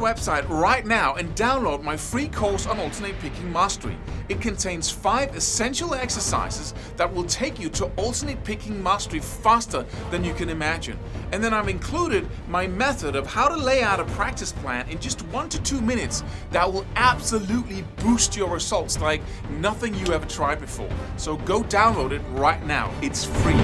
website right now and download my free course on alternate picking mastery. It contains 5 essential exercises that will take you to alternate picking mastery faster than you can imagine. And then I've included my method of how to lay out a practice plan in just 1 to 2 minutes that will absolutely boost your results like nothing you ever tried before. So go download it right now. It's free.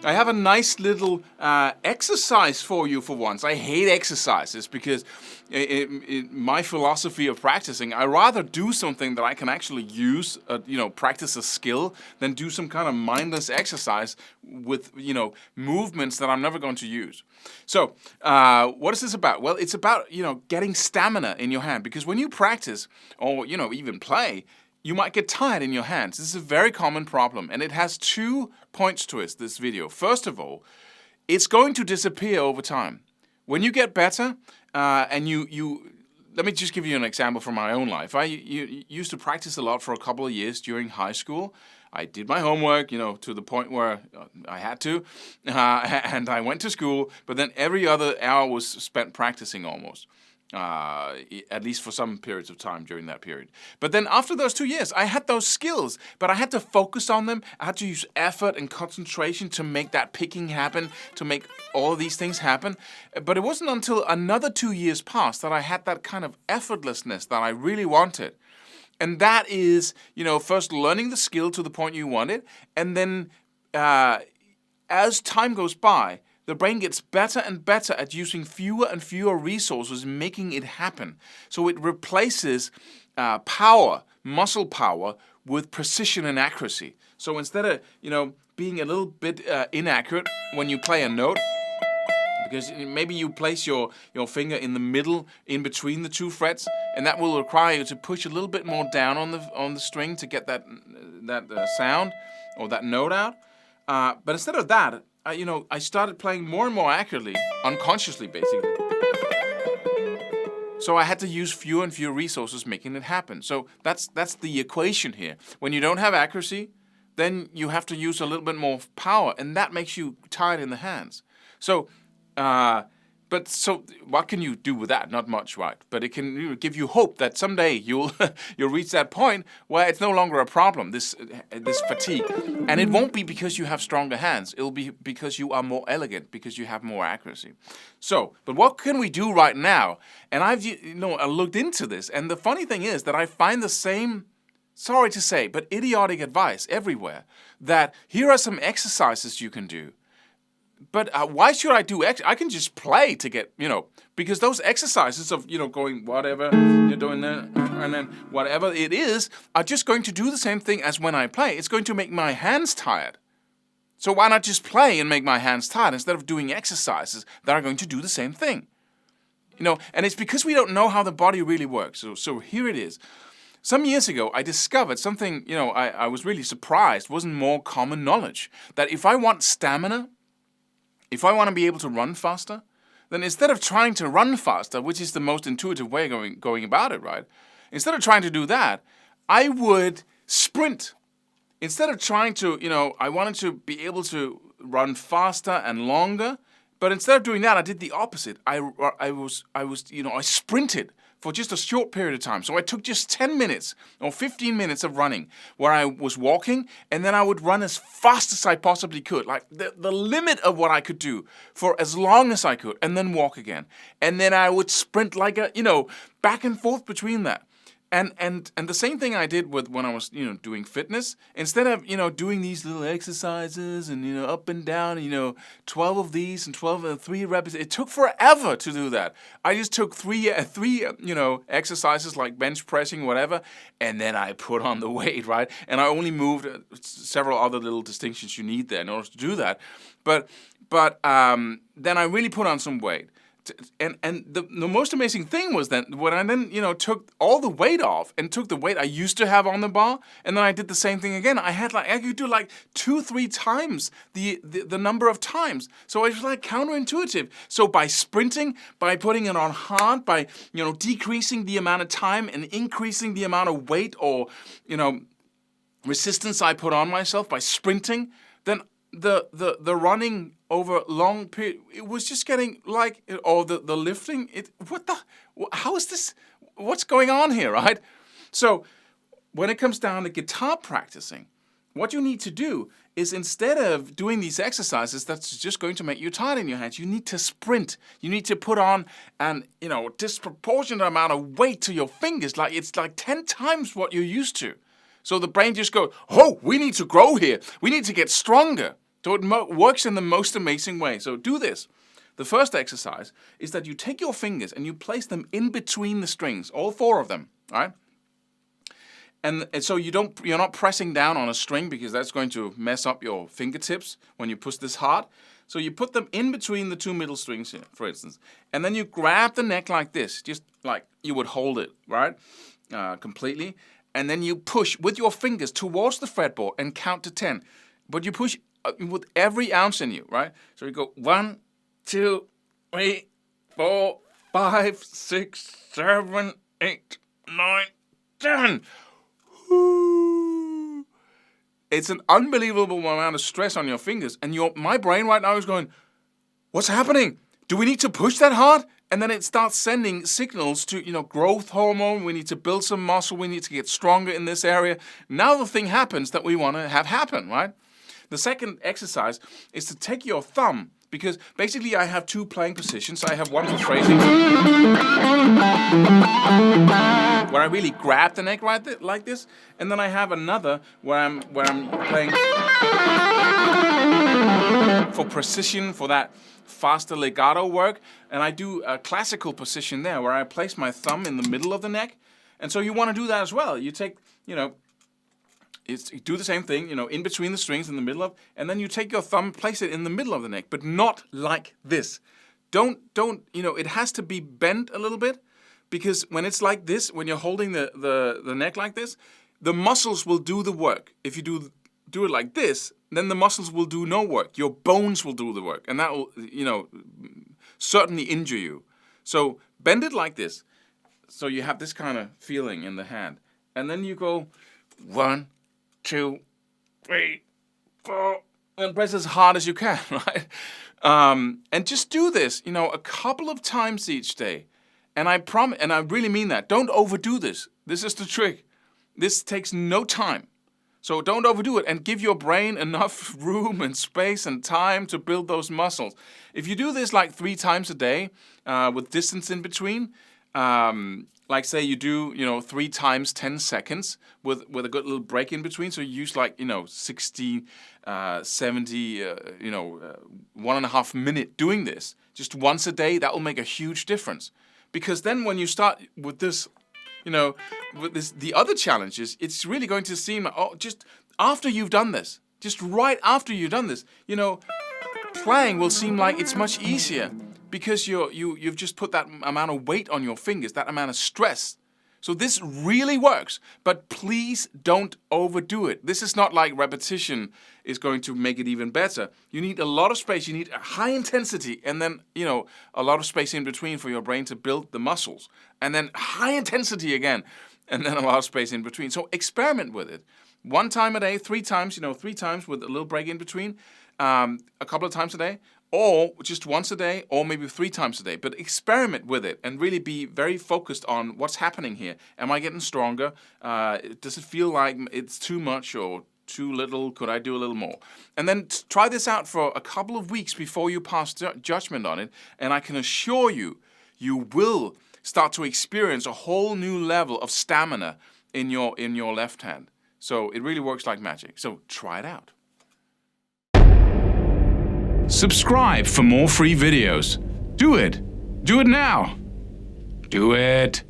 I have a nice little exercise for you for once. I hate exercises because my philosophy of practicing, I rather do something that I can actually use, practice a skill, than do some kind of mindless exercise with, movements that I'm never going to use. So what is this about? Well, it's about, getting stamina in your hand, because when you practice or, even play, you might get tired in your hands. This is a very common problem, and it has 2 points to it, this video. First of all, it's going to disappear over time. When you get better, and let me just give you an example from my own life. I used to practice a lot for a couple of years during high school. I did my homework, to the point where I had to, and I went to school, but then every other hour was spent practicing almost. At least for some periods of time during that period. But then after those 2 years, I had those skills, but I had to focus on them. I had to use effort and concentration to make that picking happen, to make all of these things happen. But it wasn't until another 2 years passed that I had that kind of effortlessness that I really wanted. And that is, first learning the skill to the point you want it, and then as time goes by, the brain gets better and better at using fewer and fewer resources, making it happen. So it replaces power, muscle power, with precision and accuracy. So instead of, being a little bit inaccurate when you play a note, because maybe you place your finger in the middle, in between the 2 frets, and that will require you to push a little bit more down on the string to get that sound or that note out. But instead of that, I started playing more and more accurately, unconsciously, basically. So I had to use fewer and fewer resources making it happen. So that's the equation here. When you don't have accuracy, then you have to use a little bit more power, and that makes you tired in the hands. So, so what can you do with that? Not much, right? But it can give you hope that someday you'll reach that point where it's no longer a problem, this fatigue. And it won't be because you have stronger hands. It'll be because you are more elegant, because you have more accuracy. So, but what can we do right now? And I looked into this, and the funny thing is that I find the same, sorry to say, but idiotic advice everywhere, that here are some exercises you can do. But why should I do I can just play to get, because those exercises of, going whatever, you're doing that, and then whatever it is, are just going to do the same thing as when I play. It's going to make my hands tired. So why not just play and make my hands tired instead of doing exercises that are going to do the same thing? And it's because we don't know how the body really works. So here it is. Some years ago, I discovered something, I was really surprised, wasn't more common knowledge, that if I want stamina, if I want to be able to run faster, then instead of trying to run faster, which is the most intuitive way of going about it, right? Instead of trying to do that, I would sprint. Instead of trying to, I wanted to be able to run faster and longer, but instead of doing that, I did the opposite. I sprinted for just a short period of time. So I took just 10 minutes or 15 minutes of running where I was walking, and then I would run as fast as I possibly could, like the limit of what I could do for as long as I could, and then walk again. And then I would sprint like back and forth between that. And the same thing I did with when I was, doing fitness. Instead of, doing these little exercises and, up and down, 12 of these and 3 reps. It took forever to do that. I just took three exercises like bench pressing, whatever, and then I put on the weight, right? And I only moved several other little distinctions you need there in order to do that. But then I really put on some weight. And the most amazing thing was that when I then, took all the weight off and took the weight I used to have on the bar, and then I did the same thing again. I could do like 2-3 times the number of times. So it was like counterintuitive. So by sprinting, by putting it on hard, by, decreasing the amount of time and increasing the amount of weight or, resistance I put on myself by sprinting, then the running over long period, it was just getting like, or the lifting, how is this, what's going on here, right? So when it comes down to guitar practicing, what you need to do is, instead of doing these exercises that's just going to make you tired in your hands, you need to sprint. You need to put on an, disproportionate amount of weight to your fingers. Like it's like 10 times what you're used to. So the brain just goes, oh, we need to grow here. We need to get stronger. So it works in the most amazing way. So do this. The first exercise is that you take your fingers and you place them in between the strings, all 4 of them, all right? And so you're not pressing down on a string, because that's going to mess up your fingertips when you push this hard. So you put them in between the 2 middle strings here, for instance. And then you grab the neck like this, just like you would hold it, right? Completely. And then you push with your fingers towards the fretboard and count to 10. But you push with every ounce in you, right? So you go 1, 2, 3, 4, 5, 6, 7, 8, 9, 10. Woo. It's an unbelievable amount of stress on your fingers. And my brain right now is going, what's happening? Do we need to push that hard? And then it starts sending signals to, growth hormone. We need to build some muscle. We need to get stronger in this area. Now the thing happens that we want to have happen, right? The second exercise is to take your thumb, because basically I have 2 playing positions. I have one for phrasing, where I really grab the neck right like this, and then I have another where I'm playing for precision, for that faster legato work. And I do a classical position there where I place my thumb in the middle of the neck. And so you want to do that as well. You take, you do the same thing, in between the strings in the middle of, and then you take your thumb, place it in the middle of the neck, but not like this. Don't, it has to be bent a little bit, because when it's like this, when you're holding the neck like this, the muscles will do the work. If you do it like this, then the muscles will do no work. Your bones will do the work, and that will, certainly injure you. So bend it like this, so you have this kind of feeling in the hand. And then you go 1, 2, 3, 4, and press as hard as you can, right? And just do this, a couple of times each day. And I promise, and I really mean that. Don't overdo this. This is the trick. This takes no time. So don't overdo it, and give your brain enough room and space and time to build those muscles. If you do this like 3 times a day, with distance in between, like say you do, 3 times 10 seconds with a good little break in between. So you use like, 60, 70, 1.5 minute doing this just once a day. That will make a huge difference, because then when you start with this, with this, the other challenges, it's really going to seem like, just after you've done this, just right after you've done this, playing will seem like it's much easier, because you've just put that amount of weight on your fingers, that amount of stress. So this really works, but please don't overdo it. This is not like repetition is going to make it even better. You need a lot of space. You need a high intensity, and then, a lot of space in between for your brain to build the muscles. And then high intensity again, and then a lot of space in between. So experiment with it. 1 time a day, 3 times, 3 times with a little break in between, a couple of times a day, or just once a day, or maybe 3 times a day. But experiment with it and really be very focused on what's happening here. Am I getting stronger? Does it feel like it's too much or too little? Could I do a little more? And then try this out for a couple of weeks before you pass judgment on it. And I can assure you, you will start to experience a whole new level of stamina in your left hand. So it really works like magic. So try it out. Subscribe for more free videos. Do it. Do it now. Do it.